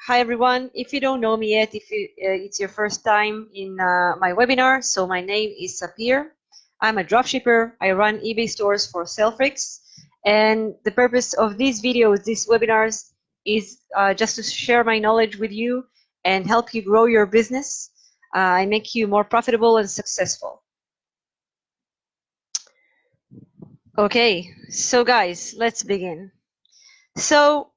Hi everyone. If you don't know me yet, if it's your first time in my webinar, so my name is Sapir. I'm a dropshipper. I run eBay stores for SaleFreaks, and the purpose of these videos, these webinars, is just to share my knowledge with you and help you grow your business and make you more profitable and successful. Okay, so guys, let's begin. So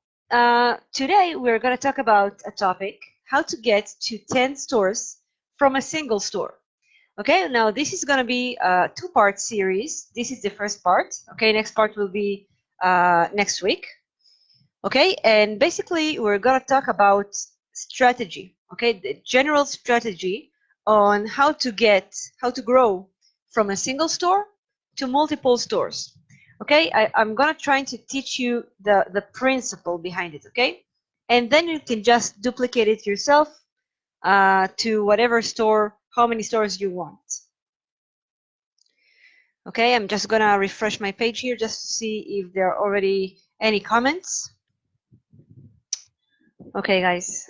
today we're going to talk about a topic, how to get to 10 stores from a single store. Okay, now this is going to be a two-part series. This is the first part. Okay, next part will be next week. Okay, and basically we're going to talk about strategy. Okay, the general strategy on how to grow from a single store to multiple stores. Okay, I'm gonna try to teach you the principle behind it. Okay, and then you can just duplicate it yourself to whatever store, how many stores you want. Okay, I'm just gonna refresh my page here just to see if there are already any comments. Okay, guys.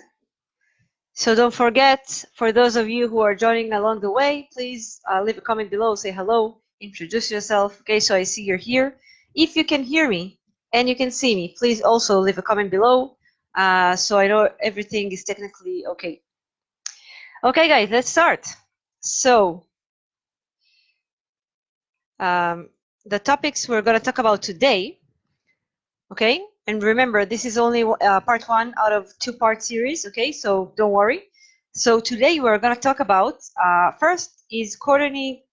So don't forget, for those of you who are joining along the way, please leave a comment below, say hello, introduce yourself. Okay, so I see you're here. If you can hear me and you can see me, please also leave a comment below so I know everything is technically okay. Okay, guys, let's start. So the topics we're going to talk about today, okay? And remember, this is only part one out of two-part series, okay? So don't worry. So today we're going to talk about, first is coordinating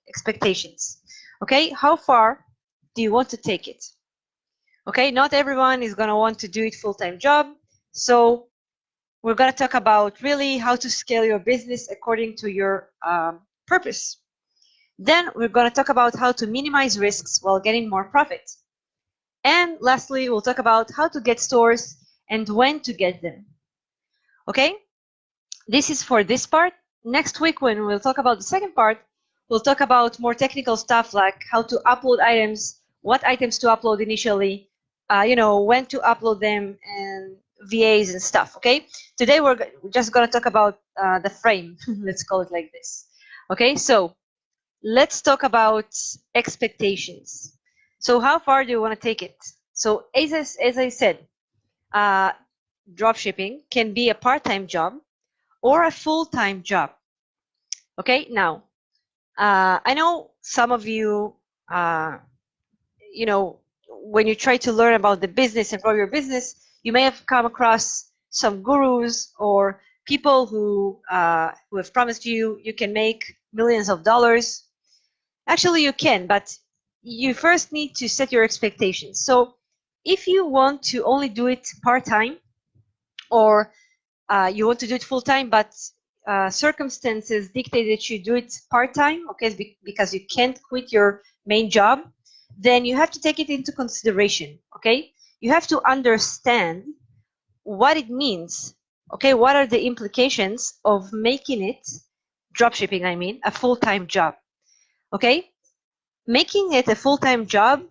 expectations, okay? How far do you want to take it? Okay, not everyone is going to want to do it full-time job. So we're going to talk about really how to scale your business according to your purpose. Then we're going to talk about how to minimize risks while getting more profit. And lastly, we'll talk about how to get stores and when to get them. Okay, this is for this part. Next week, when we'll talk about the second part, we'll talk about more technical stuff like how to upload items, what items to upload initially, when to upload them, and VAs and stuff. Okay, today we're just going to talk about the frame. Let's call it like this. Okay, so let's talk about expectations. So how far do you want to take it? So as I said, dropshipping can be a part-time job or a full-time job. Okay, now I know some of you, when you try to learn about the business and grow your business, you may have come across some gurus or people who have promised you can make millions of dollars. Actually, you can, but you first need to set your expectations. So if you want to only do it part-time, or you want to do it full-time, but circumstances dictate that you do it part-time, okay, because you can't quit your main job, then you have to take it into consideration, okay? You have to understand what it means, okay? What are the implications of making it, dropshipping, I mean, a full-time job, okay? Making it a full-time job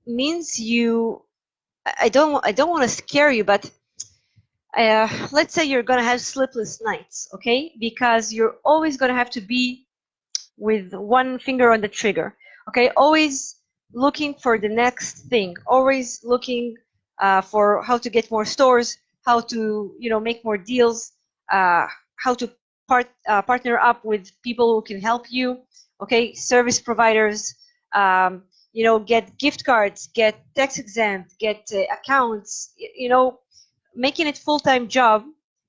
means I don't want to scare you, but let's say you're going to have sleepless nights, okay? Because you're always going to have to be with one finger on the trigger, okay? Always looking for the next thing, always looking for how to get more stores, how to, make more deals, how to partner up with people who can help you, okay? Service providers, get gift cards, get tax exempt, get accounts, making it full-time job.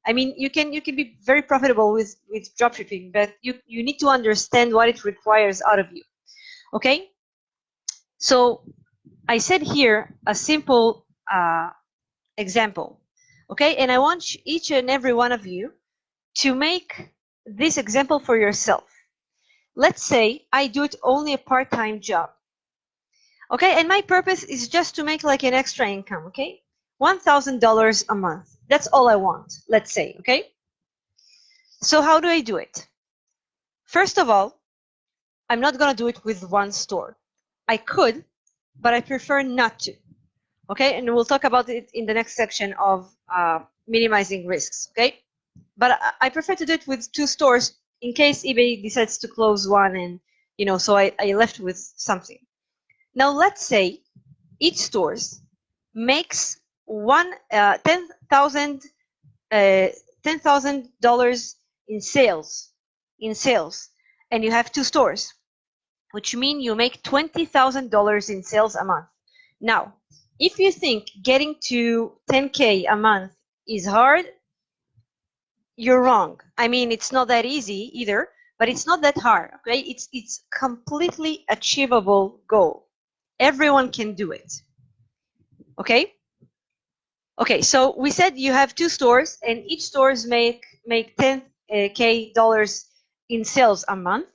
I mean, you can be very profitable with dropshipping, but you need to understand what it requires out of you. Okay, so I said here a simple example. Okay, and I want each and every one of you to make this example for yourself. Let's say I do it only a part-time job. Okay, and my purpose is just to make like an extra income. Okay, $1,000 a month. That's all I want, let's say, okay? So how do I do it? First of all, I'm not going to do it with one store. I could, but I prefer not to, okay? And we'll talk about it in the next section of minimizing risks. Okay, but I prefer to do it with 2 stores in case eBay decides to close one, and so I left with something. Now let's say each stores makes $10,000 in sales, and you have 2 stores, which means you make $20,000 in sales a month. Now, if you think getting to 10K a month is hard, you're wrong. I mean, it's not that easy either, but it's not that hard. Okay, it's completely achievable goal. Everyone can do it. Okay. Okay, so we said you have 2 stores, and each stores make $10K in sales a month,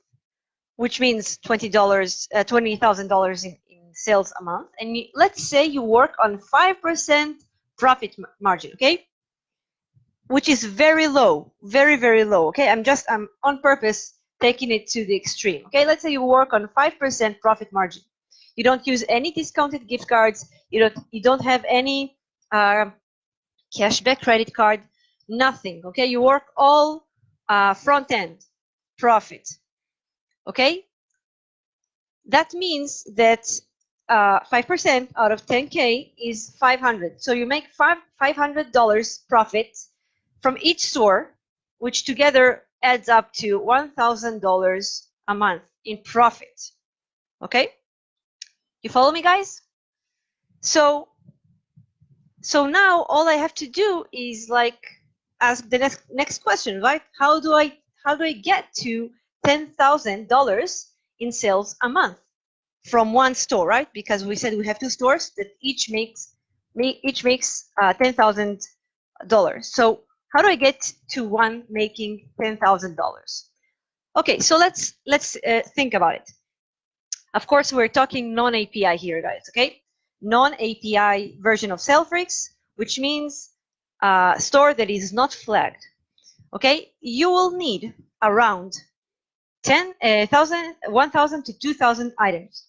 which means $20,000 in sales a month. And let's say you work on 5% profit margin, okay, which is very low, very, very low. Okay, I'm on purpose taking it to the extreme. Okay, let's say you work on 5% profit margin. You don't use any discounted gift cards. You don't have any cashback credit card, nothing. Okay, you work all front end profit. Okay, that means that 5% out of 10K is 500. So you make $500 profit from each store, which together adds up to $1,000 a month in profit. Okay, you follow me, guys? So now all I have to do is like ask the next question, right? How do I get to $10,000 in sales a month from one store, right? Because we said we have 2 stores that each makes $10,000. So how do I get to one making $10,000? Okay, so let's think about it. Of course, we're talking non-API here, guys. Okay, non-API version of SaleFreaks, which means a store that is not flagged. Okay, you will need around 1,000 to 2,000 items.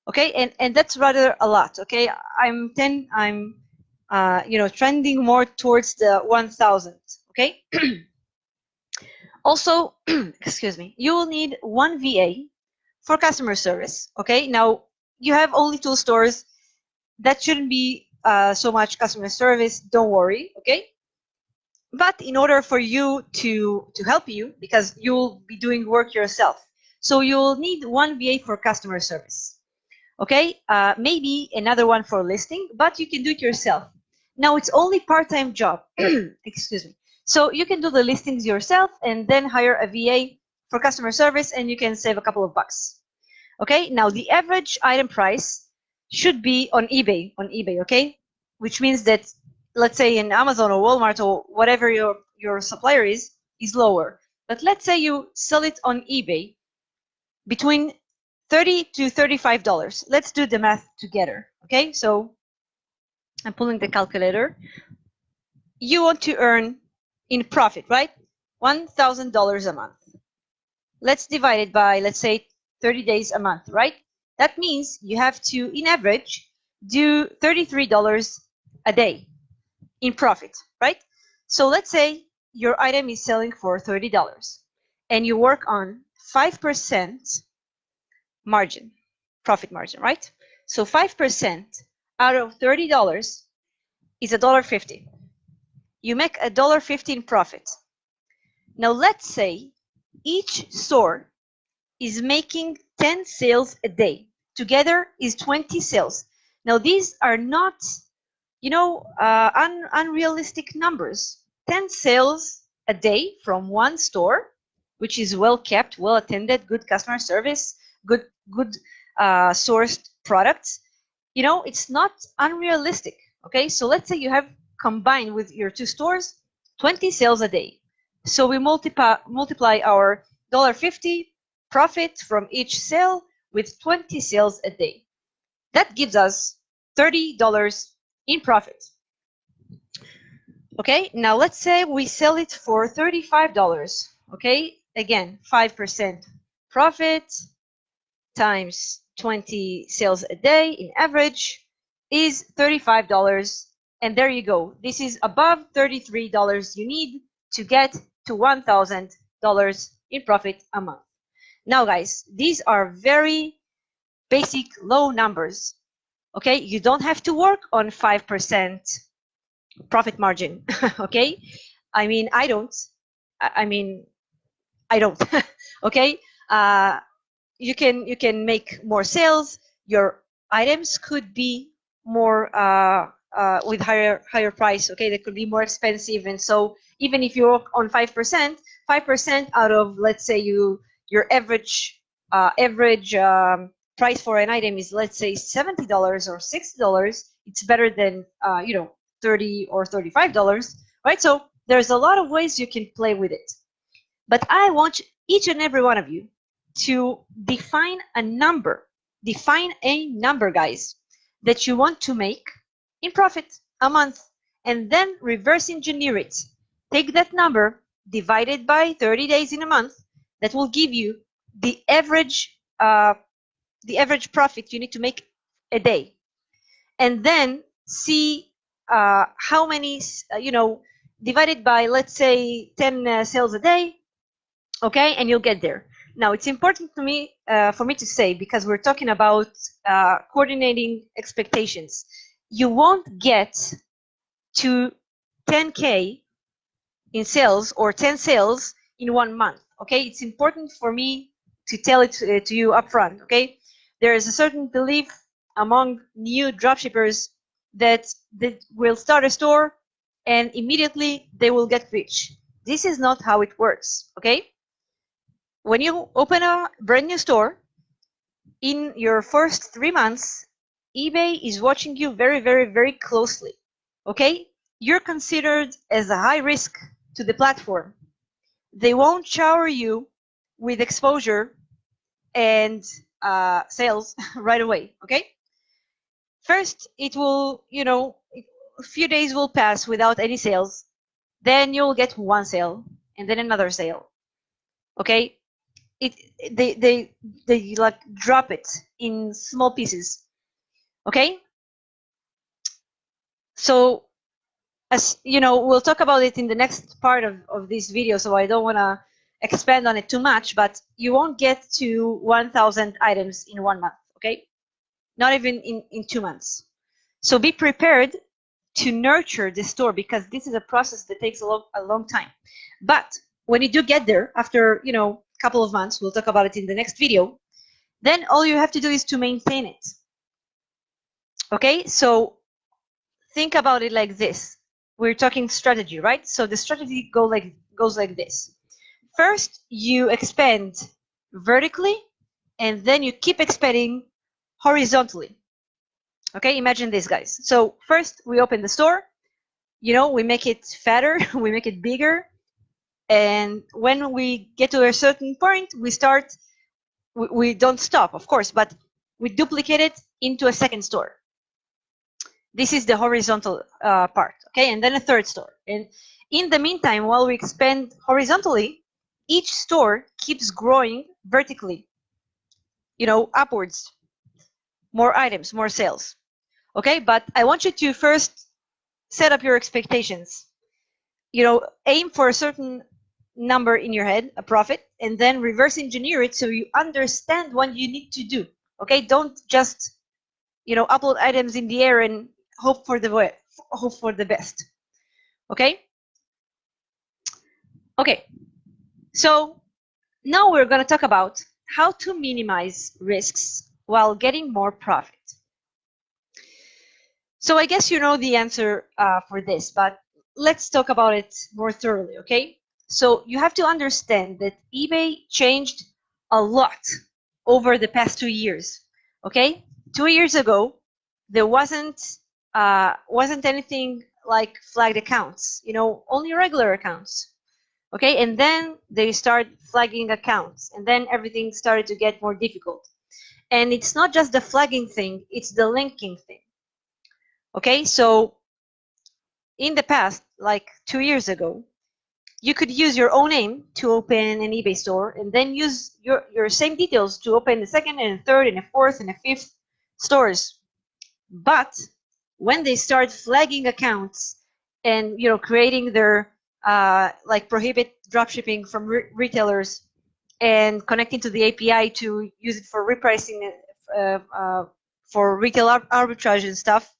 Okay, and that's rather a lot. Okay, I'm trending more towards the 1,000. Okay. Also, excuse me, you will need 1 VA for customer service. Okay, now you have only 2 stores. That shouldn't be so much customer service. Don't worry. Okay. But in order for you to help you, because you'll be doing work yourself, so you'll need 1 VA for customer service. Okay, maybe another one for listing, but you can do it yourself. Now it's only part-time job. Excuse me. So you can do the listings yourself and then hire a VA for customer service, and you can save a couple of bucks. Okay, now the average item price should be on eBay, okay? Which means that, let's say in Amazon or Walmart or whatever your supplier is lower. But let's say you sell it on eBay between $30 to $35. Let's do the math together, okay? So I'm pulling the calculator. You want to earn in profit, right? $1,000 a month. Let's divide it by, let's say, 30 days a month, right? That means you have to, in average, do $33 a day in profit, right? So let's say your item is selling for $30 and you work on 5% margin, profit margin, right? So 5% out of $30 is $1.50. You make $1.50 in profit. Now let's say each store is making 10 sales a day. Together is 20 sales. Now these are not, unrealistic numbers. 10 sales a day from one store, which is well kept, well attended, good customer service, good sourced products. It's not unrealistic. Okay, so let's say you have combined with your 2 stores 20 sales a day. So we multiply our $1.50 profit from each sale with 20 sales a day. That gives us $30 in profit. Okay, now let's say we sell it for $35. Okay, again, 5% profit times 20 sales a day in average is $35 And there you go. This is above $33 you need to get to $1,000 in profit a month. Now, guys, these are very basic low numbers. Okay, you don't have to work on 5% profit margin. Okay, I mean, I don't. I don't. Okay, you can make more sales. Your items could be more with higher price. Okay, they could be more expensive, and so even if you work on 5%, 5% out of, let's say, your average price for an item is, let's say, $70 or $60. It's better than $30 or $35, right? So there's a lot of ways you can play with it. But I want each and every one of you to define a number, guys, that you want to make in profit a month, and then reverse engineer it. Take that number, divide it by 30 days in a month. That will give you the average profit you need to make a day, and then see how many, divided by, let's say, 10 sales a day. Okay, and you'll get there. Now, it's important to me for me to say, because we're talking about coordinating expectations, you won't get to 10K in sales or 10 sales in 1 month. Okay, it's important for me to tell it to you upfront. Okay, there is a certain belief among new dropshippers that they will start a store and immediately they will get rich. This is not how it works. Okay, when you open a brand new store, in your first 3 months, eBay is watching you very, very, very closely. Okay? You're considered as a high risk to the platform. They won't shower you with exposure and sales right away. Okay? First, it will, a few days will pass without any sales. Then you'll get one sale and then another sale. Okay? They like drop it in small pieces. Okay, so as you know, we'll talk about it in the next part of this video, so I don't want to expand on it too much, but you won't get to 1,000 items in 1 month. Okay, not even in 2 months. So be prepared to nurture the store, because this is a process that takes a long time. But when you do get there, after couple of months, we'll talk about it in the next video, then all you have to do is to maintain it. Okay, so think about it like this. We're talking strategy, right? So the strategy goes like this. First, you expand vertically, and then you keep expanding horizontally. Okay, imagine this, guys. So first, we open the store. We make it fatter, we make it bigger, and when we get to a certain point, we don't stop, of course, but we duplicate it into a second store. This is the horizontal part, okay? And then a third store. And in the meantime, while we expand horizontally, each store keeps growing vertically, upwards. More items, more sales. Okay, but I want you to first set up your expectations. Aim for a certain number in your head, a profit, and then reverse engineer it so you understand what you need to do. Okay, don't just upload items in the air and hope for the best. Okay, so now we're going to talk about how to minimize risks while getting more profit. So I guess you know the answer for this, but let's talk about it more thoroughly. Okay, so you have to understand that eBay changed a lot over the past 2 years. Okay, 2 years ago, there wasn't anything like flagged accounts, only regular accounts. Okay, and then they start flagging accounts, and then everything started to get more difficult. And it's not just the flagging thing, it's the linking thing. Okay, so in the past, like 2 years ago, you could use your own name to open an eBay store, and then use your same details to open the second and a third and a fourth and a fifth stores. But when they start flagging accounts and creating their like prohibit dropshipping from retailers and connecting to the API to use it for repricing for retail arbitrage and stuff,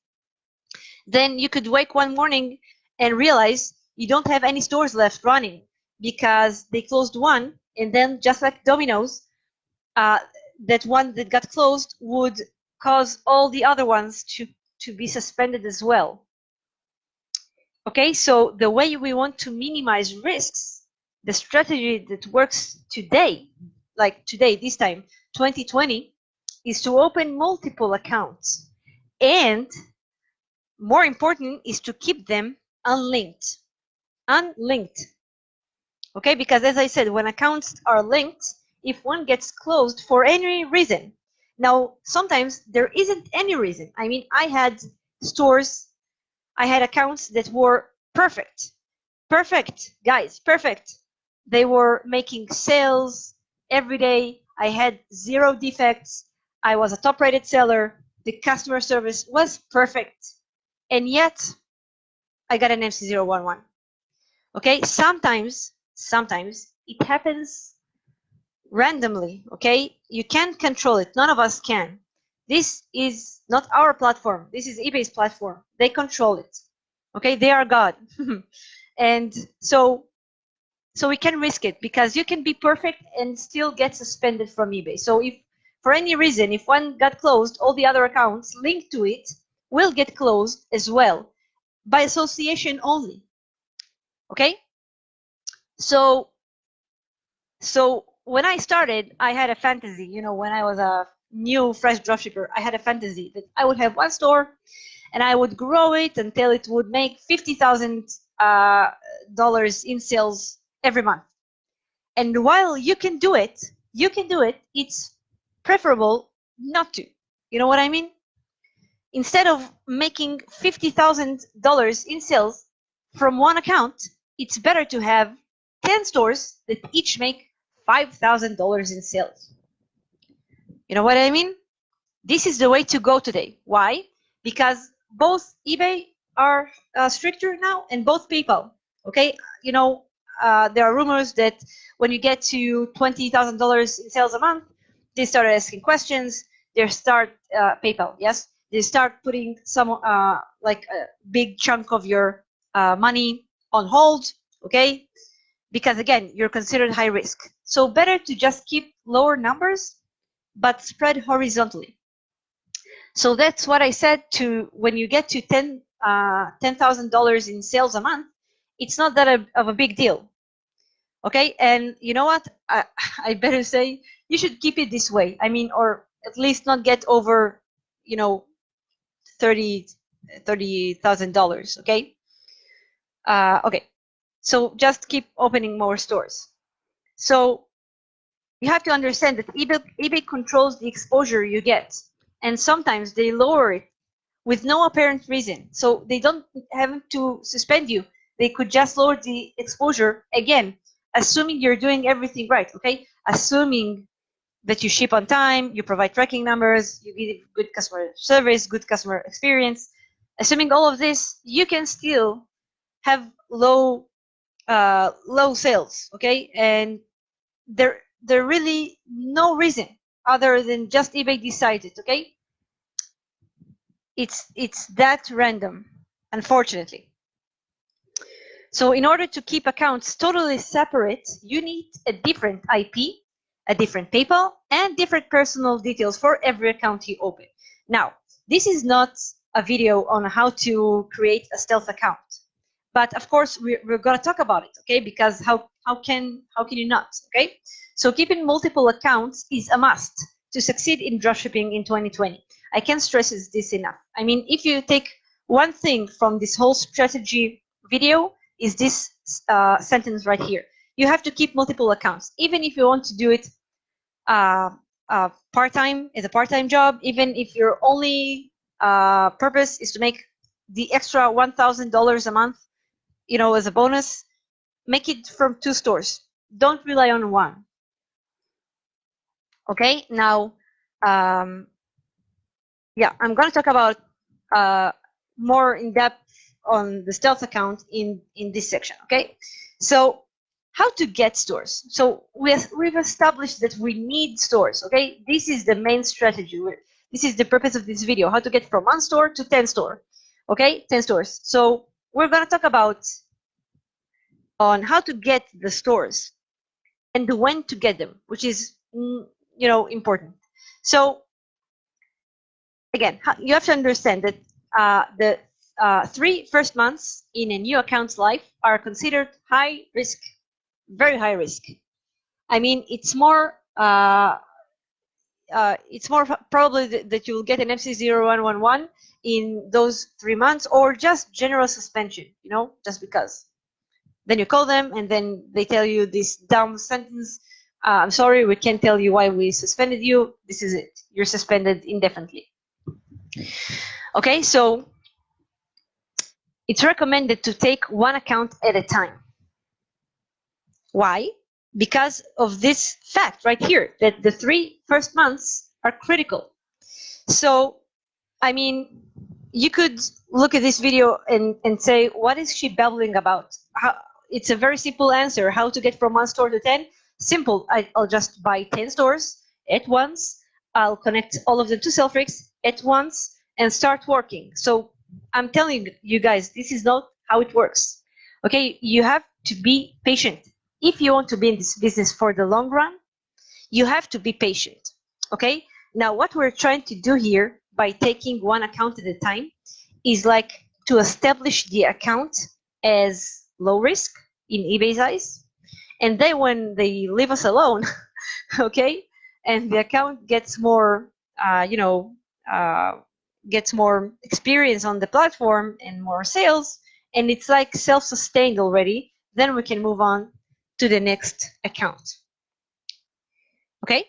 then you could wake one morning and realize you don't have any stores left running because they closed one, and then just like Domino's, that one that got closed would cause all the other ones to be suspended as well. Okay, so the way we want to minimize risks, the strategy that works today, like today, this time, 2020, is to open multiple accounts. And more important is to keep them unlinked. Unlinked. Okay, because as I said, when accounts are linked, if one gets closed for any reason, now sometimes there isn't any reason. I mean, I had stores, I had accounts that were perfect. Perfect, guys, perfect. They were making sales every day. I had 0 defects. I was a top rated seller. The customer service was perfect. And yet I got an MC011. Okay, sometimes it happens randomly. Okay, you can't control it. None of us can. This is not our platform. This is eBay's platform. They control it. Okay, they are God. And so we can risk it because you can be perfect and still get suspended from eBay. So if for any reason, if one got closed, all the other accounts linked to it will get closed as well by association only. Okay, so when I started, I had a fantasy. When I was a new fresh dropshipper, I had a fantasy that I would have one store and I would grow it until it would make $50,000 in sales every month. And while you can do it, it's preferable not to. You know what I mean? Instead of making $50,000 in sales from one account, it's better to have 10 stores that each make $5,000 in sales. You know what I mean? This is the way to go today. Why? Because both eBay are stricter now and both PayPal. Okay, there are rumors that when you get to $20,000 in sales a month, they start asking questions. They start PayPal, yes, they start putting some like a big chunk of your money on hold. Okay, because again, you're considered high risk. So better to just keep lower numbers, but spread horizontally. So that's what I said. To when you get to $10,000 in sales a month, it's not that of a big deal. Okay, and you know what? I better say you should keep it this way. I mean, or at least not get over, $30,000. Okay. Okay. So just keep opening more stores. So you have to understand that eBay controls the exposure you get, and sometimes they lower it with no apparent reason. So they don't have to suspend you. They could just lower the exposure again, assuming you're doing everything right. Okay, assuming that you ship on time, you provide tracking numbers, you give good customer service, good customer experience. Assuming all of this, you can still have low sales. Okay, and there really no reason other than just eBay decided. Okay, it's that random, unfortunately. So in order to keep accounts totally separate, you need a different IP, a different PayPal, and different personal details for every account you open. Now, this is not a video on how to create a stealth account, but of course we're going to talk about it, okay? Because how can you not, okay? So keeping multiple accounts is a must to succeed in dropshipping in 2020. I can't stress this enough. I mean, if you take one thing from this whole strategy video, is this sentence right here. You have to keep multiple accounts, even if you want to do it part-time, as a part-time job, even if your only purpose is to make the extra $1,000 a month, as a bonus, make it from 2 stores. Don't rely on one. Okay, now, yeah, I'm going to talk about more in depth on the stealth account in this section. Okay, so how to get stores. So we've established that we need stores. Okay, this is the main strategy. This is the purpose of this video: how to get from 1 store to 10 store. Okay, 10 stores. So we're going to talk about on how to get the stores and when to get them, which is important. So again, you have to understand that the 3 first months in a new account's life are considered high risk, very high risk. I mean, it's more probably that you'll get an MC0111 in those 3 months, or just general suspension, just because. Then you call them and then they tell you this dumb sentence: I'm sorry, we can't tell you why we suspended you. This is it. You're suspended indefinitely. Okay, so it's recommended to take 1 account at a time. Why? Because of this fact right here, that the 3 first months are critical. So, I mean, you could look at this video and say, what is she babbling about? It's a very simple answer. How to get from 1 store to 10? Simple. I'll just buy 10 stores at once. I'll connect all of them to SaleFreaks at once and start working. So I'm telling you guys, this is not how it works. Okay, you have to be patient. If you want to be in this business for the long run, you have to be patient. Okay, now what we're trying to do here by taking 1 account at a time is like to establish the account as low risk in eBay's eyes, and then when they leave us alone, okay, and the account gets more gets more experience on the platform and more sales, and it's like self-sustained already, then we can move on to the next account. Okay,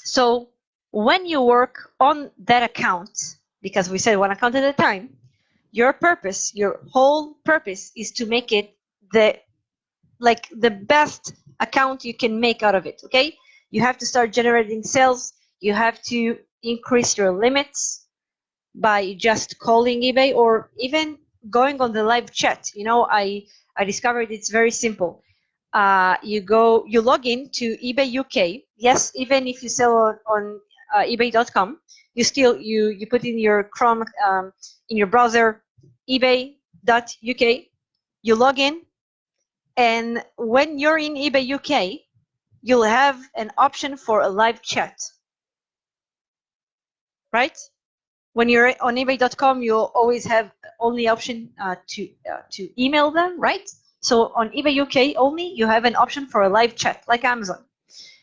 so when you work on that account, because we said 1 account at a time, your whole purpose is to make it the best account you can make out of it. Okay, you have to start generating sales. You have to increase your limits by just calling eBay or even going on the live chat. I discovered it's very simple. You log in to eBay UK. Yes, even if you sell on ebay.com, you put in your Chrome in your browser ebay.uk. You log in, and when you're in eBay UK, you'll have an option for a live chat, right? When you're on ebay.com, you'll always have only option to email them, right? So on eBay UK only, you have an option for a live chat, like Amazon.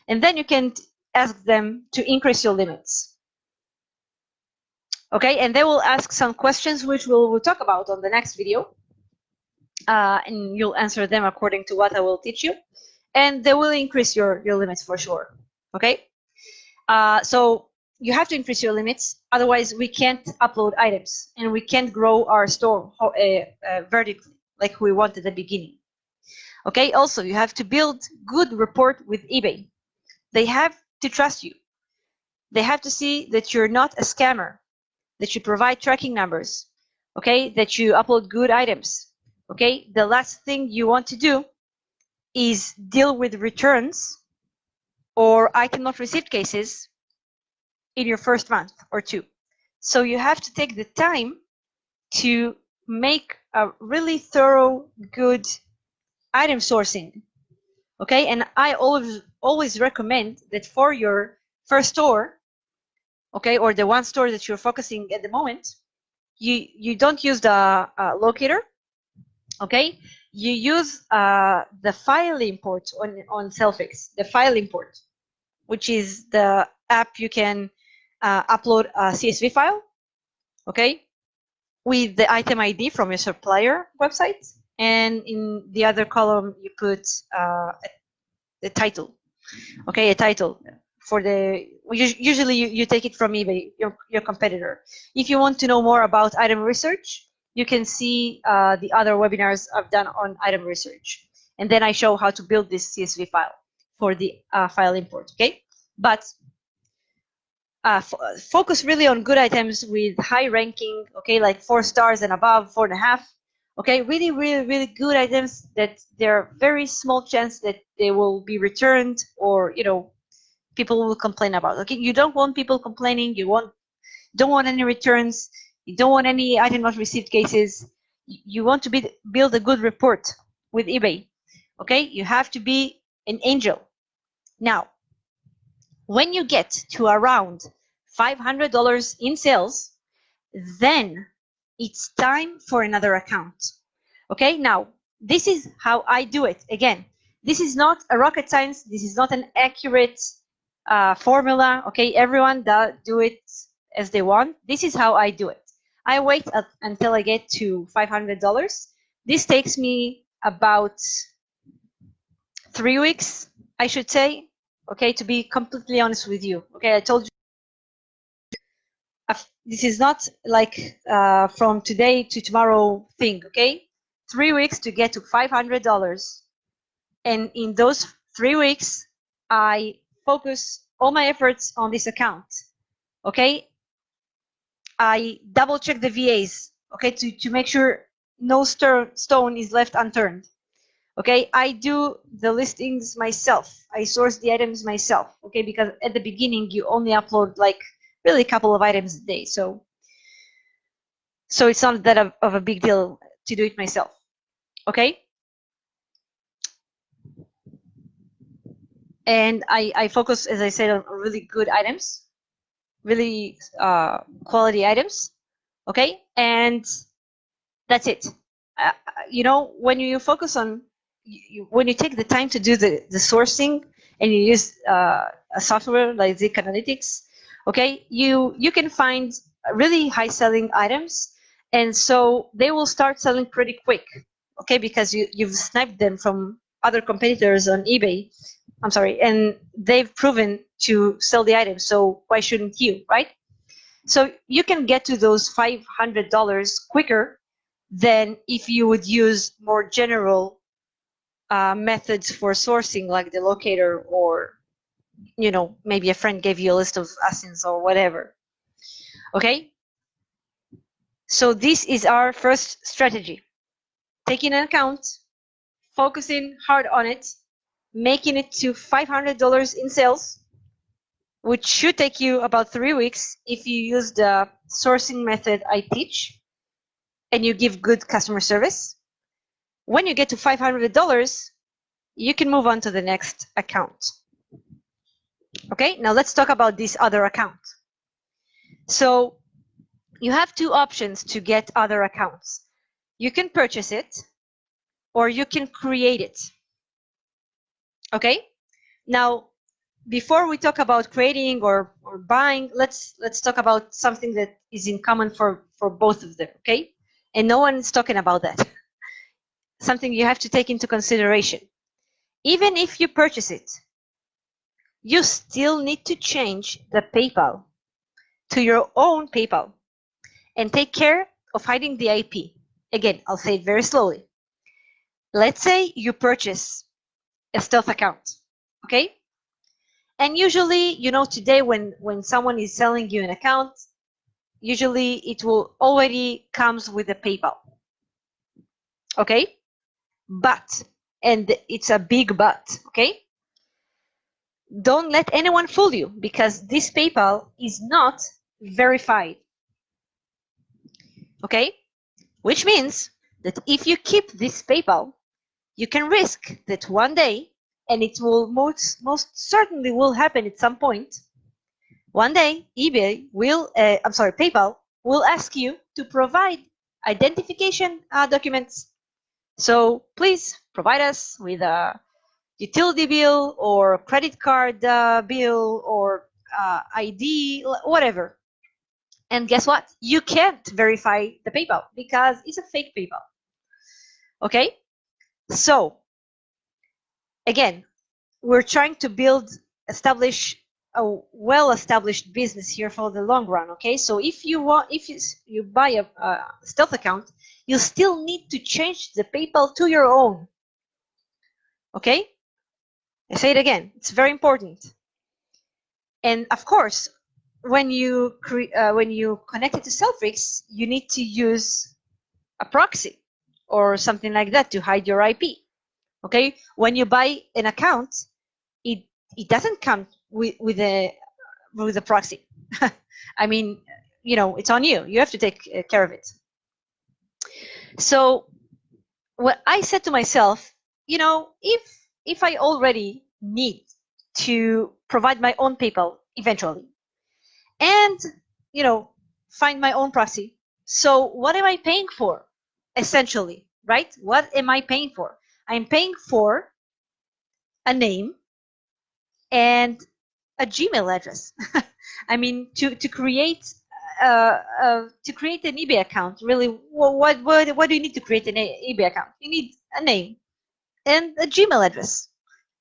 And then you can ask them to increase your limits. Okay, and they will ask some questions, which we'll talk about on the next video. And you'll answer them according to what I will teach you. And they will increase your limits for sure. Okay, so you have to increase your limits. Otherwise, we can't upload items and we can't grow our store vertically like we want at the beginning. Okay, also, you have to build good rapport with eBay. They have to trust you. They have to see that you're not a scammer, that you provide tracking numbers, okay, that you upload good items. Okay, the last thing you want to do is deal with returns or item not received cases in your first month or 2. So you have to take the time to make a really thorough, good item sourcing. Okay, and I always recommend that for your first store, okay, or the 1 store that you're focusing at the moment, you don't use the locator. Okay, you use the file import on SaleFreaks, the file import, which is the app you can upload a CSV file, okay, with the item ID from your supplier website, and in the other column you put the title, okay, a title for the. Usually you take it from eBay, your competitor. If you want to know more about item research, you can see the other webinars I've done on item research, and then I show how to build this CSV file for the file import. Okay, but focus really on good items with high ranking, okay, like 4 stars and above, 4.5. Okay, really, really, really good items that there are very small chance that they will be returned, or people will complain about. Okay, you don't want people complaining. Don't want any returns. You don't want any item not received cases. You want to build a good report with eBay. Okay, you have to be an angel. Now, when you get to around $500 in sales, then it's time for another account. Okay, now this is how I do it. Again, this is not a rocket science. This is not an accurate formula. Okay, everyone do it as they want. This is how I do it. I wait until I get to $500. This takes me about 3 weeks, I should say. Okay, to be completely honest with you. Okay, I told you this is not like from today to tomorrow thing. Okay, 3 weeks to get to $500, and in those 3 weeks, I focus all my efforts on this account. Okay, I double check the VAs. Okay, to make sure no stone is left unturned. Okay, I do the listings myself. I source the items myself. Okay, because at the beginning you only upload like really a couple of items a day, so it's not that of a big deal to do it myself. Okay, and I focus, as I said, on really good items, really quality items. Okay, and that's it. When you focus on when you take the time to do the sourcing, and you use a software like Zik Analytics, okay, you can find really high selling items, and so they will start selling pretty quick. Okay, because you've sniped them from other competitors on eBay. I'm sorry, and they've proven to sell the items, so why shouldn't you, right? So you can get to those $500 quicker than if you would use more general methods for sourcing, like the locator, or maybe a friend gave you a list of ASINs or whatever. Okay, so this is our first strategy: taking an account, focusing hard on it, making it to $500 in sales, which should take you about 3 weeks if you use the sourcing method I teach and you give good customer service. When you get to $500, you can move on to the next account. Okay, now let's talk about this other account. So you have two options to get other accounts. You can purchase it, or you can create it. Okay, now before we talk about creating or buying, let's talk about something that is in common for both of them. Okay, and no one is talking about that. Something you have to take into consideration. Even if you purchase it, you still need to change the PayPal to your own PayPal and take care of hiding the IP. Again, I'll say it very slowly. Let's say you purchase a stealth account, okay? And usually, today when someone is selling you an account, usually it will already comes with a PayPal, okay? But, and it's a big but, okay? Don't let anyone fool you, because this PayPal is not verified, okay? Which means that if you keep this PayPal, you can risk that one day, and it will most certainly will happen at some point, one day PayPal will ask you to provide identification documents. So please provide us with a utility bill or credit card bill or ID, whatever. And guess what? You can't verify the PayPal because it's a fake PayPal. Okay? So, again, we're trying to establish a well-established business here for the long run. Okay? So if you buy a stealth account, you still need to change the PayPal to your own. Okay? I say it again. It's very important. And of course, when you connect it to SaleFreaks, you need to use a proxy or something like that to hide your IP. Okay, when you buy an account, it doesn't come with a proxy. I mean, you know, it's on you. You have to take care of it. So what I said to myself, you know, if I already need to provide my own PayPal eventually, and you know, find my own proxy, so what am I paying for? Essentially, right? What am I paying for? I'm paying for a name and a Gmail address. I mean, to create an eBay account, really, what do you need to create an eBay account? You need a name and a Gmail address.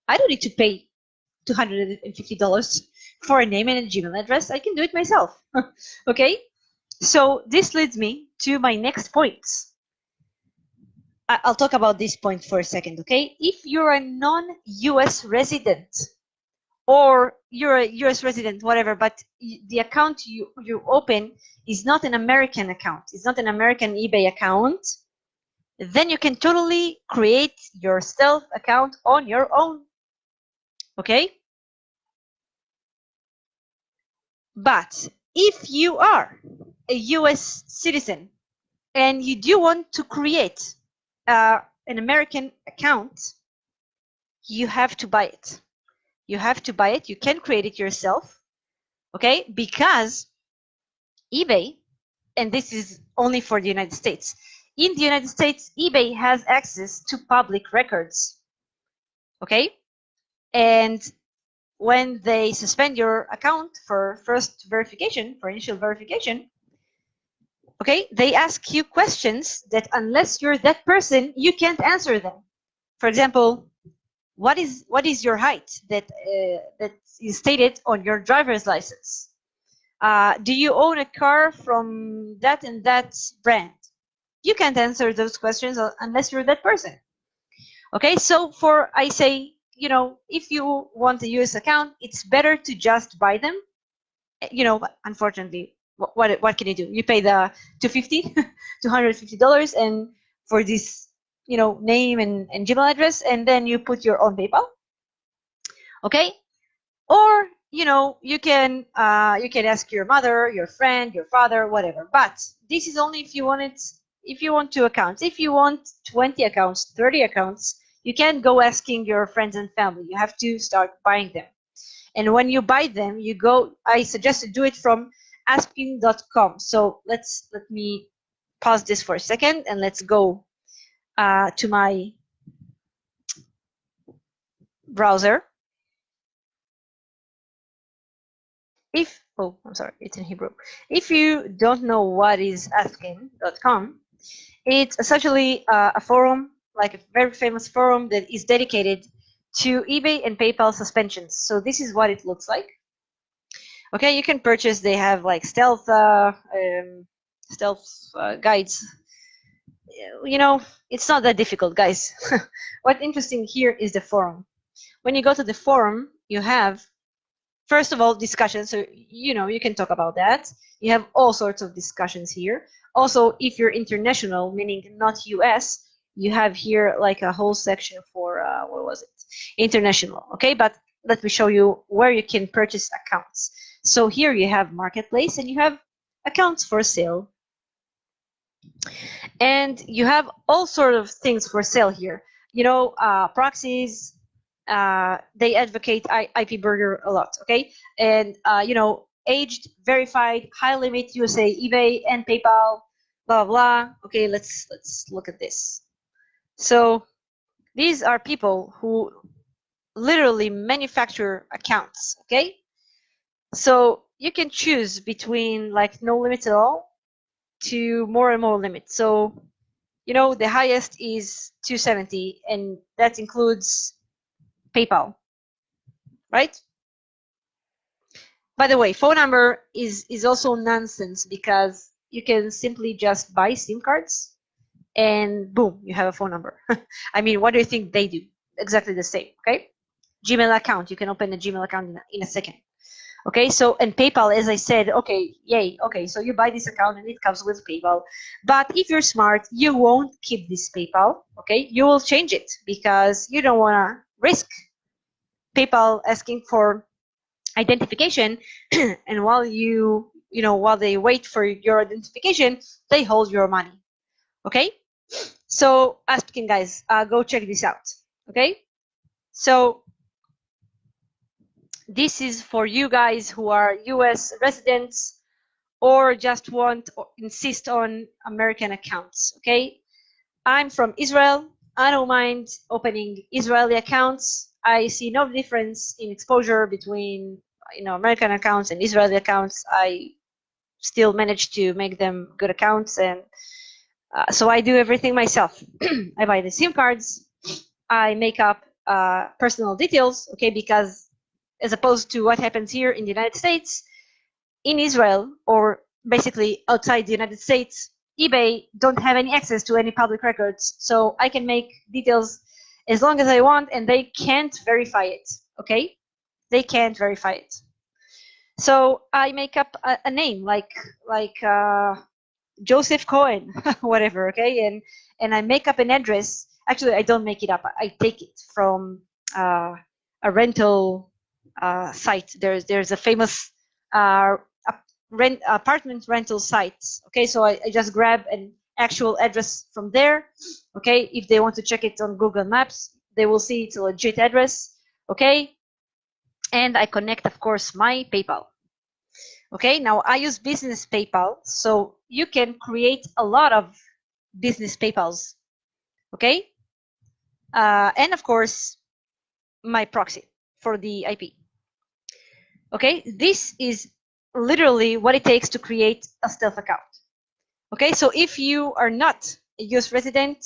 I don't need to pay $250 for a name and a Gmail address. I can do it myself. Okay, so this leads me to my next points. I'll talk about this point for a second. Okay, if you're a non-US resident, or you're a US resident, whatever, but the account you open is not an American account, it's not an American eBay account, then you can totally create your stealth account on your own. Okay? But if you are a US citizen and you do want to create an American account, you have to buy it. You have to buy it. You can create it yourself. Okay? Because eBay, and this is only for the United States. In the United States, eBay has access to public records. Okay? And when they suspend your account for first verification, for initial verification, okay, they ask you questions that unless you're that person, you can't answer them. For example, what is your height that is stated on your driver's license? Do you own a car from that and that brand? You can't answer those questions unless you're that person. Okay, so I say, you know, if you want a US account, it's better to just buy them. You know, unfortunately, what can you do? You pay the $250, and for this, you know, name and Gmail address, and then you put your own PayPal. Okay, or you know, you can ask your mother, your friend, your father, whatever. But this is only if you want it. If you want 2 accounts, if you want 20 accounts, 30 accounts, you can't go asking your friends and family. You have to start buying them. And when you buy them, you go, I suggest to do it from asking.com. So let me pause this for a second and let's go to my browser. I'm sorry, it's in Hebrew. If you don't know what is asking.com, it's essentially a forum, like a very famous forum that is dedicated to eBay and PayPal suspensions. So this is what it looks like. Okay, you can purchase. They have like stealth guides. You know, it's not that difficult, guys. What's interesting here is the forum. When you go to the forum, you have, first of all, discussions. So, you know, you can talk about that. You have all sorts of discussions here. Also, if you're international, meaning not US, you have here like a whole section for, what was it? International, okay? But let me show you where you can purchase accounts. So here you have marketplace and you have accounts for sale. And you have all sort of things for sale here. You know, proxies, they advocate IP burger a lot, okay? And, you know, aged, verified, high limit, USA, eBay, and PayPal, blah, blah, blah. Okay, let's look at this. So these are people who literally manufacture accounts, okay? So you can choose between like no limits at all to more and more limits. So, you know, the highest is 270, and that includes PayPal, right? By the way, phone number is also nonsense because you can simply just buy SIM cards and boom, you have a phone number. I mean, what do you think they do? Exactly the same, okay? Gmail account, you can open a Gmail account in a second. Okay, so and PayPal, as I said, okay, yay, okay, so you buy this account and it comes with PayPal. But if you're smart, you won't keep this PayPal, okay? You will change it because you don't want to risk PayPal asking for identification, and while while they wait for your identification, they hold your money. Okay, so asking guys, go check this out. Okay, so this is for you guys who are US residents or just want or insist on American accounts. Okay, I'm from Israel. I don't mind opening Israeli accounts. I see no difference in exposure between American accounts and Israeli accounts. I still manage to make them good accounts, and so I do everything myself. I buy the SIM cards. I make up personal details, okay, because as opposed to what happens here in the United States, in Israel, or basically outside the United States, eBay don't have any access to any public records. So I can make details as long as I want, and they can't verify it, okay? They can't verify it. So I make up a name like Joseph Cohen, whatever, okay? And I make up an address. Actually, I don't make it up. I take it from a rental site. There's a famous apartment rental site. Okay, so I just grab an actual address from there. Okay, if they want to check it on Google Maps, they will see it's a legit address. Okay, and I connect, of course, my PayPal. Okay, now I use business PayPal, so you can create a lot of business PayPals. Okay, and of course, my proxy for the IP. Okay, this is literally what it takes to create a stealth account. Okay, so if you are not a US resident,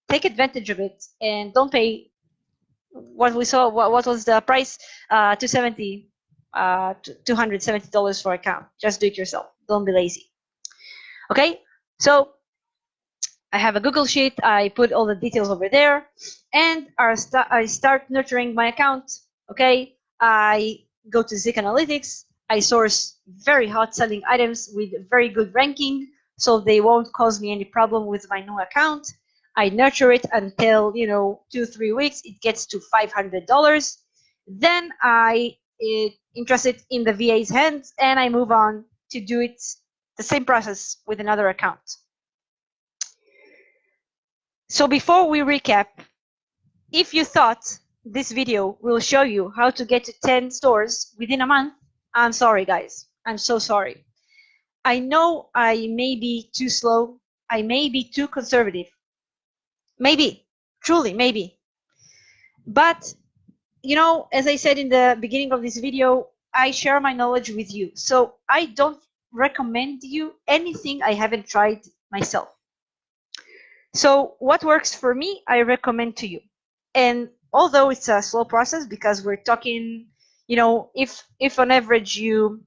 take advantage of it and don't pay what we saw. What was the price? $270 for account. Just do it yourself. Don't be lazy. Okay, so I have a Google sheet. I put all the details over there, and I start nurturing my account. Okay, I go to Zik Analytics. I source very hot selling items with very good ranking, so they won't cause me any problem with my new account. I nurture it until 2-3 weeks. It gets to $500. Then I entrust it in the VA's hands, and I move on to do it the same process with another account. So before we recap, if you thought this video will show you how to get to 10 stores within a month, I'm sorry, guys. I'm so sorry. I know I may be too slow. I may be too conservative. Maybe, truly, maybe. But, as I said in the beginning of this video, I share my knowledge with you. So I don't recommend you anything I haven't tried myself. So what works for me, I recommend to you. And although it's a slow process because we're talking, if on average you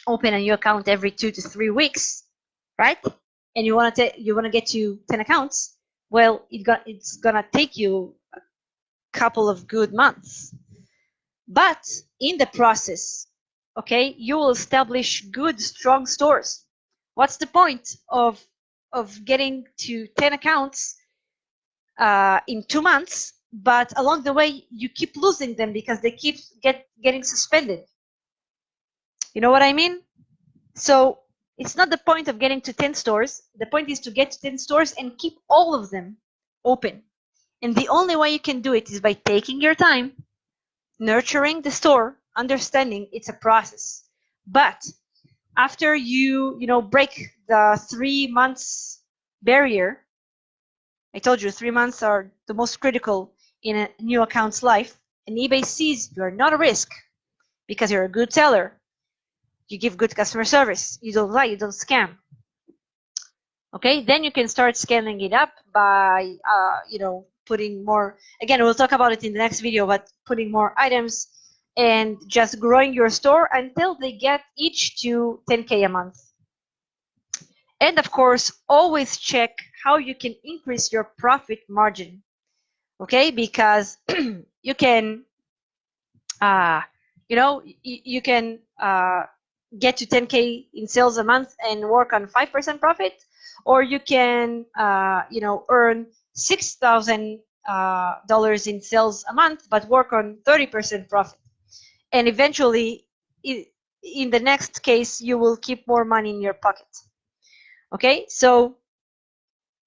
open a new account every 2 to 3 weeks, right? And you want to get to 10 accounts, well, it's gonna take you a couple of good months. But in the process, okay, you will establish good, strong stores. What's the point of getting to 10 accounts in 2 months, but along the way you keep losing them because they keep getting suspended? You know what I mean? So it's not the point of getting to 10 stores. The point is to get to 10 stores and keep all of them open. And the only way you can do it is by taking your time, nurturing the store, understanding it's a process. But after you break the 3 months barrier, I told you 3 months are the most critical in a new account's life, and eBay sees you're not a risk because you're a good seller. You give good customer service. You don't lie. You don't scam. Okay, then you can start scaling it up by, putting more. Again, we'll talk about it in the next video, but putting more items and just growing your store until they get each to 10K a month. And of course, always check how you can increase your profit margin. Okay, because you can, you can get to 10K in sales a month and work on 5% profit, or you can earn $6,000 in sales a month but work on 30% profit, and eventually in the next case you will keep more money in your pocket. Okay, so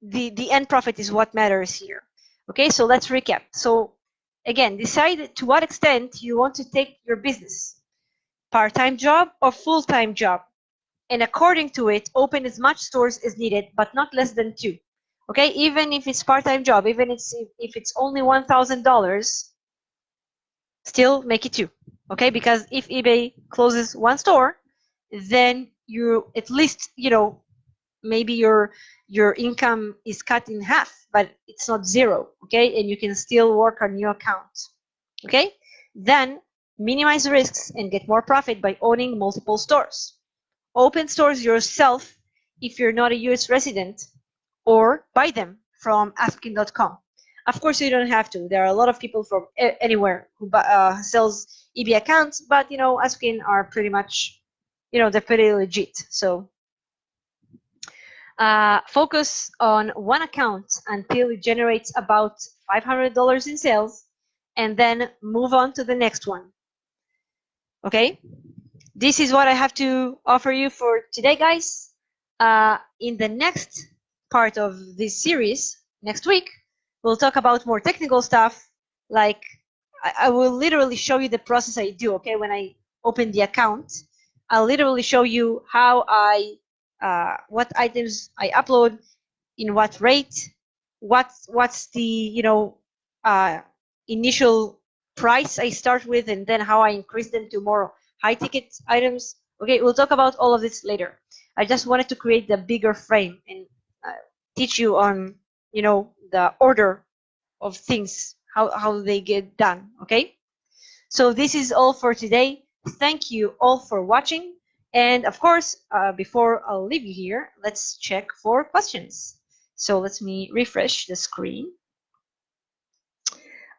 the end profit is what matters here. Okay, so let's recap. So again, decide to what extent you want to take your business, part-time job or full-time job, and according to it, open as much stores as needed, but not less than 2. Okay, even if it's part-time job, even if it's only $1,000, still make it 2. Okay, because if eBay closes 1 store, then you at least, maybe your income is cut in half, but it's not 0. Okay, and you can still work on your account. Okay, then minimize risks and get more profit by owning multiple stores. Open stores yourself if you're not a US resident, or buy them from askin.com. Of course, you don't have to. There are a lot of people from anywhere who sells eBay accounts, but Askin are pretty much, they're pretty legit. So focus on one account until it generates about $500 in sales, and then move on to the next one. Okay, this is what I have to offer you for today, guys. In the next part of this series, next week, we'll talk about more technical stuff. Like I will literally show you the process I do. Okay, when I open the account, I'll literally show you how what items I upload, in what rate, what's the initial price I start with, and then how I increase them to more high ticket items. Okay, we'll talk about all of this later. I just wanted to create the bigger frame and teach you on the order of things, how they get done. Okay, so this is all for today. Thank you all for watching, and of course, before I'll leave you here, let's check for questions. So let me refresh the screen.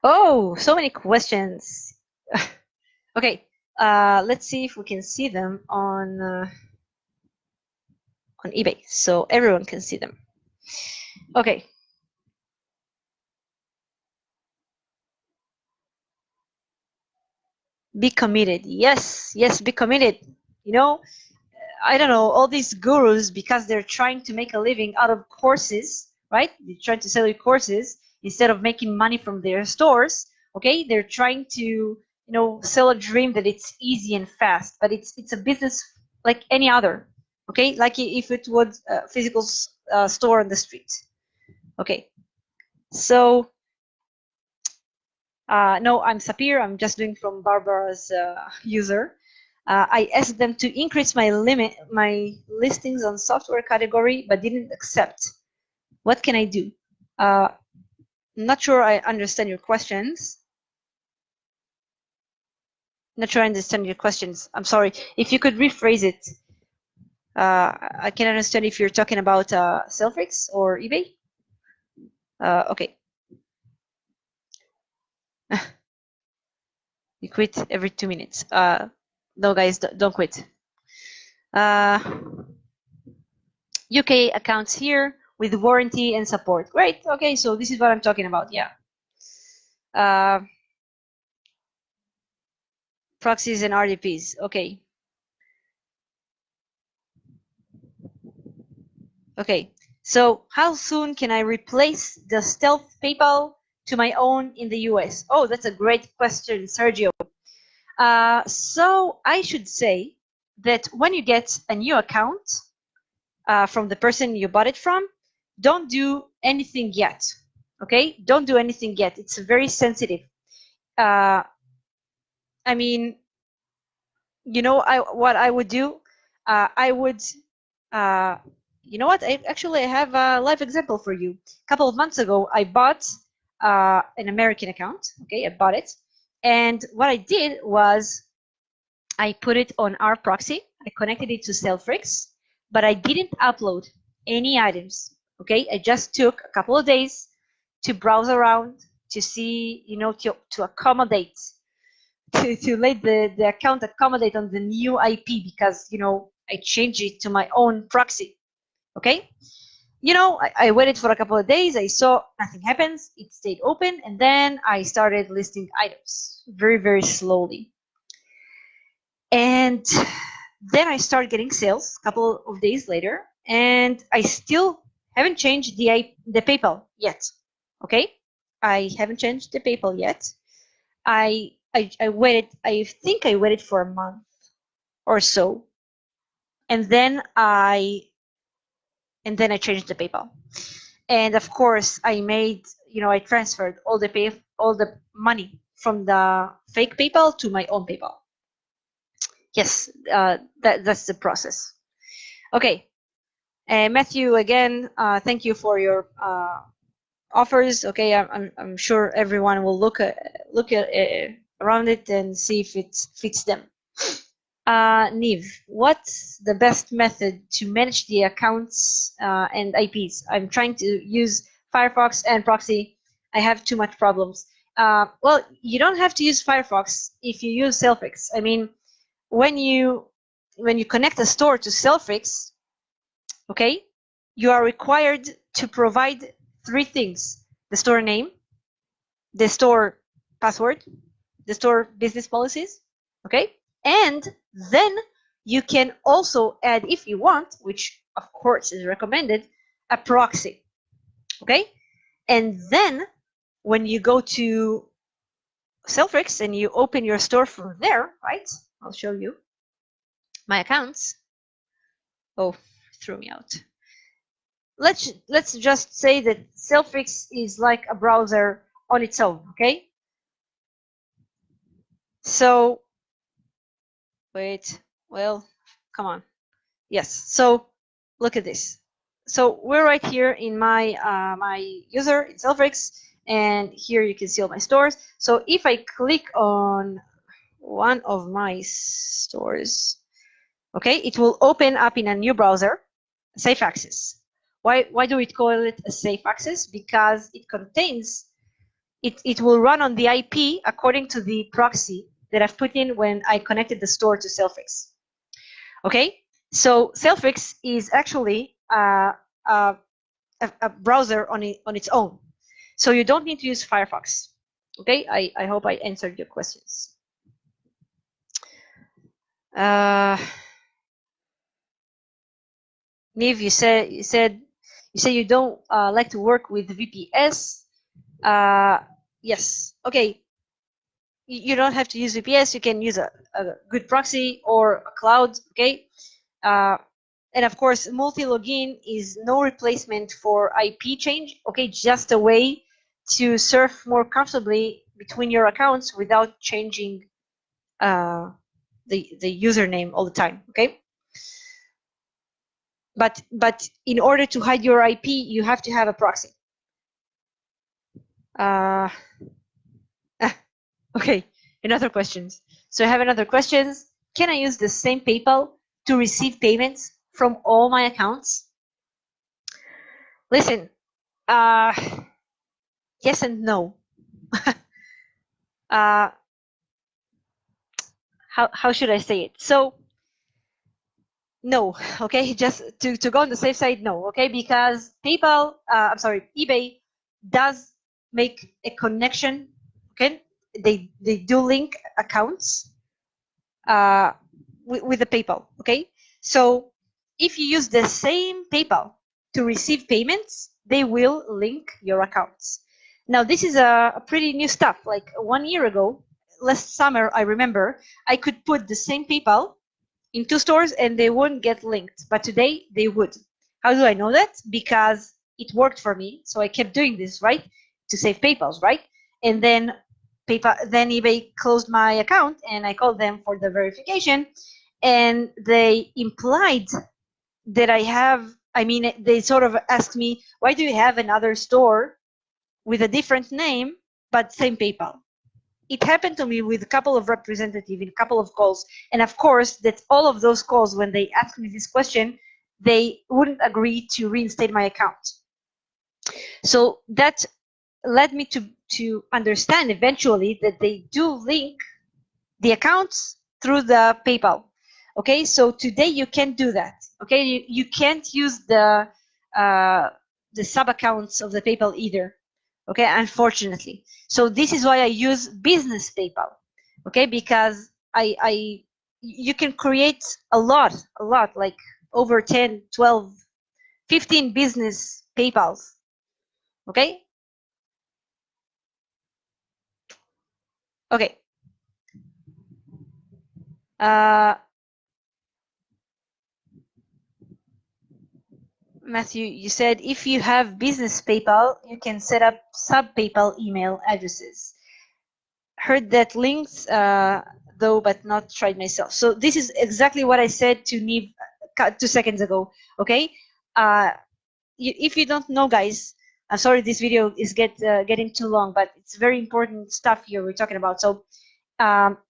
Oh, so many questions. Okay, let's see if we can see them on eBay, so everyone can see them. Okay. Be committed. Yes, be committed. I don't know, all these gurus, because they're trying to make a living out of courses, right? They're trying to sell you courses instead of making money from their stores. Okay, they're trying to sell a dream that it's easy and fast, but it's a business like any other. Okay, like if it was a physical store on the street. Okay, so no, I'm Sapir. I'm just doing from Barbara's user. I asked them to increase my listings on software category, but didn't accept. What can I do? I'm not sure I understand your questions. Not sure I understand your questions. I'm sorry. If you could rephrase it. I can understand if you're talking about SaleFreaks or eBay. Okay. You quit every 2 minutes. No, guys, don't quit. UK accounts here with warranty and support. Great. Okay, so this is what I'm talking about. Yeah. Proxies and RDPs. Okay. Okay. So how soon can I replace the Stealth PayPal to my own in the US? Oh, that's a great question, Sergio. So I should say that when you get a new account from the person you bought it from, don't do anything yet. Okay, don't do anything yet. It's very sensitive. I mean, what I would do. I would. You know what? I have a live example for you. A couple of months ago, I bought an American account. Okay, I bought it, and what I did was I put it on our proxy. I connected it to SaleFreaks, but I didn't upload any items. Okay, I just took a couple of days to browse around, to see, to accommodate to let the account accommodate on the new IP, because I changed it to my own proxy. Okay, I waited for a couple of days. I saw nothing happens. It stayed open, and then I started listing items very, very slowly. And then I started getting sales a couple of days later, and I still haven't changed the PayPal yet. Okay, I haven't changed the PayPal yet. I waited. I think I waited for a month or so, and then I changed the PayPal. And of course, I transferred all the money from the fake PayPal to my own PayPal. Yes, that's the process. Okay, Matthew, again, thank you for your offers. Okay, I'm sure everyone will look around it and see if it fits them. Niv, what's the best method to manage the accounts and IPs? I'm trying to use Firefox and proxy. I have too much problems. Well, you don't have to use Firefox if you use SaleFreaks. I mean, when you connect a store to SaleFreaks, okay, you are required to provide 3 things: the store name, the store password, the store business policies, okay? And then you can also add, if you want, which of course is recommended, a proxy, okay? And then when you go to SaleFreaks and you open your store from there, right? I'll show you my accounts. Oh, threw me out. Let's just say that SaleFreaks is like a browser on its own, okay? So, wait, well, come on. Yes, so look at this. So we're right here in my my user in SaleFreaks, and here you can see all my stores. So if I click on one of my stores, okay, it will open up in a new browser, safe access. Why do we call it a safe access? Because it contains, it will run on the IP according to the proxy that I've put in when I connected the store to SaleFreaks. Okay, so SaleFreaks is actually a browser on its own, so you don't need to use Firefox. Okay, I hope I answered your questions. Niv, you said you don't like to work with VPS. Yes. Okay. You don't have to use VPS. You can use a good proxy or a cloud. Okay. And of course, multi-login is no replacement for IP change. Okay, just a way to surf more comfortably between your accounts without changing the username all the time. Okay. But in order to hide your IP, you have to have a proxy. Okay, another questions. So I have another questions. Can I use the same PayPal to receive payments from all my accounts? Listen, yes and no. How should I say it? So no, okay, just to go on the safe side, no, okay, because PayPal, I'm sorry, eBay does make a connection, okay? They do link accounts with the PayPal, okay? So if you use the same PayPal to receive payments, they will link your accounts. Now, this is a pretty new stuff. Like 1 year ago, last summer, I remember, I could put the same PayPal in 2 stores and they wouldn't get linked, but today they would. How do I know that? Because it worked for me, so I kept doing this, right? To save PayPals, right? And then eBay closed my account and I called them for the verification, and they implied that they sort of asked me, why do you have another store with a different name but same PayPal? It happened to me with a couple of representatives in a couple of calls, and of course that all of those calls, when they asked me this question, they wouldn't agree to reinstate my account. So that led me to understand eventually that they do link the accounts through the PayPal. Okay, so today you can't do that. Okay, you can't use the sub accounts of the PayPal either. Okay, unfortunately. So this is why I use business PayPal. Okay, because you can create a lot, like over 10, 12, 15 business PayPals. Okay. Okay. Matthew, you said if you have business PayPal, you can set up sub PayPal email addresses. Heard that links, though, but not tried myself. So this is exactly what I said to Neve 2 seconds ago. Okay. If you don't know, guys, I'm sorry this video is getting too long, but it's very important stuff here we're talking about. So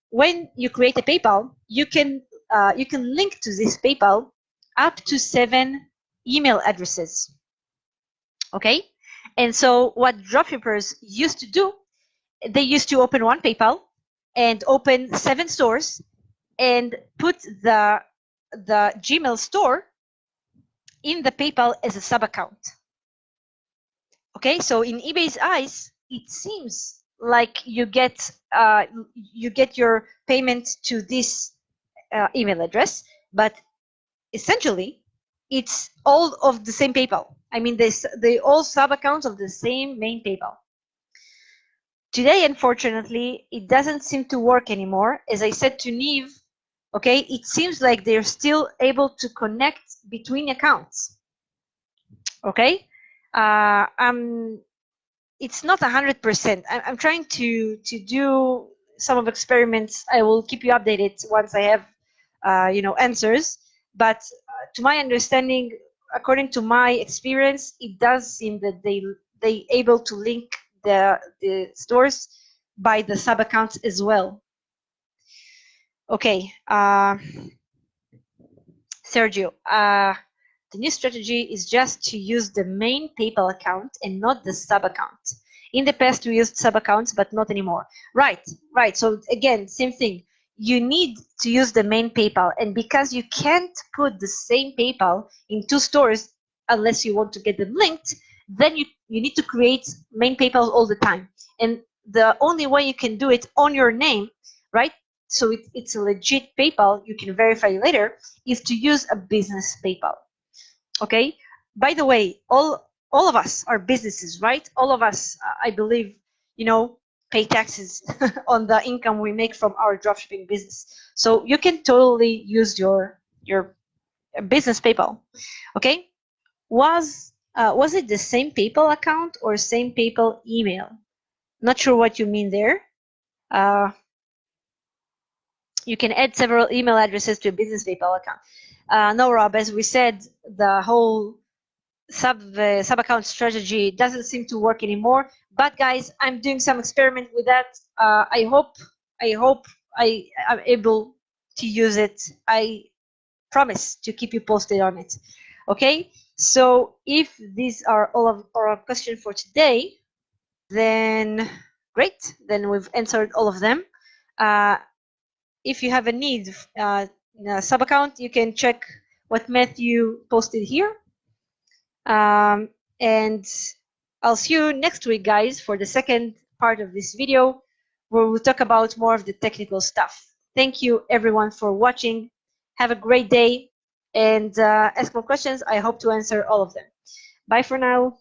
when you create a PayPal, you can link to this PayPal up to 7 email addresses. Okay, and so what dropshippers used to do, they used to open one PayPal and open 7 stores and put the Gmail store in the PayPal as a sub account. Okay, so in eBay's eyes, it seems like you get your payment to this email address, but essentially it's all of the same PayPal. I mean, they all sub accounts of the same main PayPal. Today, unfortunately, it doesn't seem to work anymore. As I said to Neve, okay, it seems like they're still able to connect between accounts. Okay, it's not 100%. I'm trying to do some of experiments. I will keep you updated once I have answers. But to my understanding, according to my experience, it does seem that they able to link the stores by the sub accounts as well. Okay, Sergio. The new strategy is just to use the main PayPal account and not the sub account. In the past, we used sub accounts, but not anymore. Right. So again, same thing. You need to use the main PayPal, and because you can't put the same PayPal in 2 stores unless you want to get them linked, then you need to create main PayPal all the time. And the only way you can do it on your name, right? So it's a legit PayPal, you can verify later, is to use a business PayPal. Okay, by the way, all of us are businesses, right? All of us, I believe, pay taxes on the income we make from our dropshipping business. So you can totally use your business PayPal. Okay, was it the same PayPal account or same PayPal email? Not sure what you mean there. You can add several email addresses to a business PayPal account. No, Rob, as we said, the whole sub account strategy doesn't seem to work anymore. But guys, I'm doing some experiment with that. I hope I am able to use it. I promise to keep you posted on it. Okay, so if these are all of our questions for today, then great. Then we've answered all of them. If you have a need in a sub account, you can check what Matthew posted here. And I'll see you next week, guys, for the second part of this video, where we'll talk about more of the technical stuff. Thank you, everyone, for watching. Have a great day, and ask more questions. I hope to answer all of them. Bye for now.